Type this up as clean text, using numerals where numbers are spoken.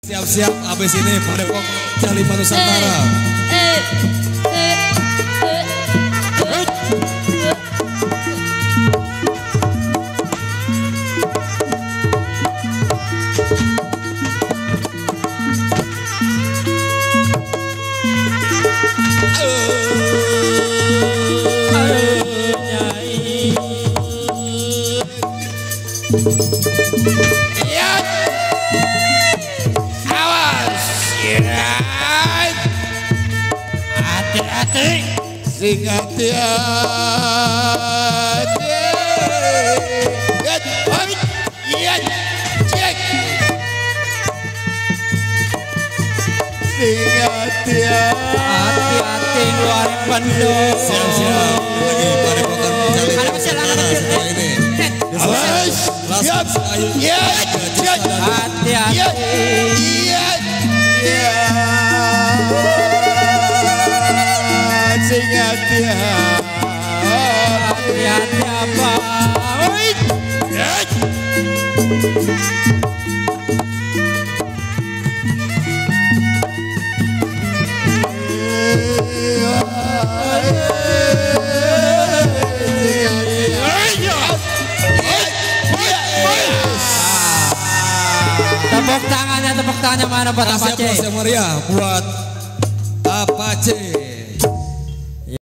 Siap-siap abis ini Padepokan Jalima Nusantara. Hati-hati, sing hati-hati, sing hati-hati, ngeluarin pendok. Siap-siap lagi Padepokan Jalima Nusantara setelah ini. Awas, siap, hati-hati. Sing hati-hati apa? Tepuk tangannya mana buat Apache? Siap Mas Maria buat Apache.